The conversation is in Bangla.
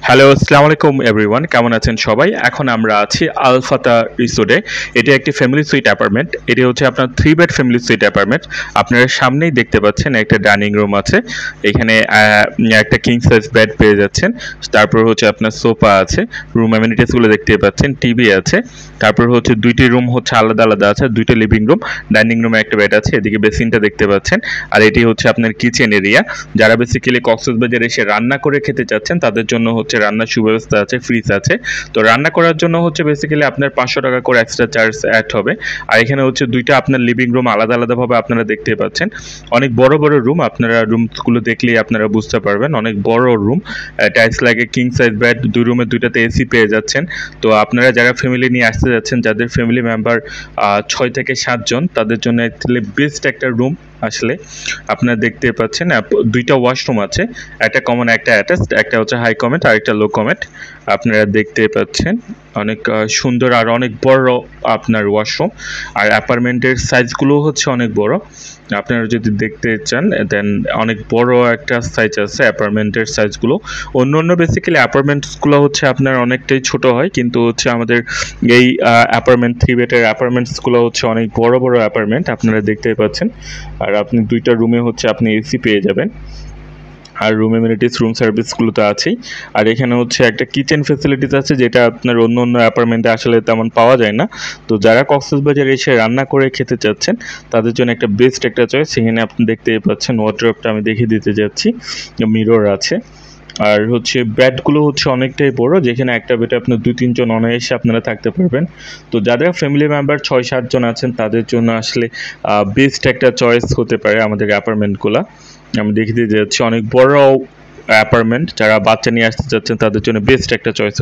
হ্যালো, আসসালামু আলাইকুম এভরিওয়ান। কেমন আছেন সবাই? এখন আমরা আছি আলফাতা রিসোর্টে। এটি একটি ফ্যামিলি সুইট অ্যাপার্টমেন্ট। এটি হচ্ছে আপনার 3 বেড ফ্যামিলি সুইট অ্যাপার্টমেন্ট। আপনারা সামনেই দেখতে পাচ্ছেন একটা ডাইনিং রুম আছে। এখানে একটা কিং সাইজ বেড পেয়ে যাচ্ছেন। তারপর হচ্ছে আপনার সোফা আছে। রুম অ্যামেনিটিস গুলো দেখতে পাচ্ছেন। টিভি আছে। তারপর হচ্ছে 2টি রুম হচ্ছে আলাদা আলাদা আছে। 2টা লিভিং রুম, ডাইনিং রুমে একটা বেড আছে। এদিকে বেসিনটা দেখতে পাচ্ছেন। আর এটি হচ্ছে আপনার কিচেন এরিয়া। যারা বেসিক্যালি কক্সবাজারে এসে রান্না করে খেতে চাচ্ছেন তাদের জন্য হচ্ছে রান্নার সুব্যবস্থা আছে, ফ্রিজ আছে। তো রান্না করার জন্য হচ্ছে বেসিক্যালি আপনার 500 টাকা করে এক্সট্রা চার্জ অ্যাড হবে। আর এখানে হচ্ছে 2টা আপনার লিভিং রুম আলাদা আলাদাভাবে আপনারা দেখতে পাচ্ছেন। অনেক বড় বড় রুম, আপনারা রুমগুলো দেখলেই আপনারা বুঝতে পারবেন। অনেক বড় রুম, টাইলস লাগে, কিং সাইজ বেড, 2 রুমে 2টাতে এসি পেয়ে যাচ্ছেন। তো আপনারা যারা ফ্যামিলি নিয়ে আসতে যাচ্ছেন, যাদের ফ্যামিলি মেম্বার 6 থেকে 7 জন, তাদের জন্য অ্যাকচুয়ালি বেস্ট একটা রুম। আসলে আপনারা দেখতে পাচ্ছেন 2টা ওয়াশরুম আছে, একটা কমন একটা অ্যাটাচড, একটা হচ্ছে হাই কমেন্ট আর একটা লো কমেন্ট। আপনারা দেখতে পাচ্ছেন অনেক সুন্দর আর অনেক বড় আপনার ওয়াশরুম। আর অ্যাপার্টমেন্টের সাইজগুলো হচ্ছে অনেক বড়। আপনারা যদি দেখতে চান দেন অনেক বড় একটা সাইজ আছে অ্যাপার্টমেন্টের সাইজগুলো। অন্য অন্য বেসিক্যালি অ্যাপার্টমেন্টসগুলো হচ্ছে আপনার অনেকটাই ছোট হয়, কিন্তু হচ্ছে আমাদের এই অ্যাপার্টমেন্ট 3 বেডের অ্যাপার্টমেন্টসগুলো হচ্ছে অনেক বড় বড় অ্যাপার্টমেন্ট আপনারা দেখতেই পাচ্ছেন। আর আপনি 2টা রুমে হচ্ছে আপনি এসি পেয়ে যাবেন। আর রুম এমিনিটিস, রুম সার্ভিসগুলো তো আছেই। আর এখানে হচ্ছে একটা কিচেন ফ্যাসিলিটিস আছে, যেটা আপনার অন্য অন্য অ্যাপার্টমেন্টে আসলে তেমন পাওয়া যায় না। তো যারা কক্সবাজারে এসে রান্না করে খেতে চাচ্ছেন তাদের জন্য একটা বেস্ট একটা চয়েস। সেখানে আপনি দেখতেই পাচ্ছেন ওয়ার্ড্রোবটা আমি দেখিয়ে দিতে যাচ্ছি, মিরর আছে। আর হচ্ছে বেডগুলো হচ্ছে অনেকটাই বড়, যেখানে একটা বেডে আপনার 2-3 জন অনায়াসে আপনারা থাকতে পারবেন। তো যাদের ফ্যামিলি মেম্বার 6-7 জন আছেন তাদের জন্য আসলে বেস্ট একটা চয়েস হতে পারে আমাদের অ্যাপার্টমেন্টগুলো। আমি দেখিয়ে দিতে যাচ্ছি অনেক বড় অ্যাপার্টমেন্ট, যারা বাচ্চা নিয়ে আসতে চাচ্ছেন তাদের জন্য বেস্ট একটা চয়েস।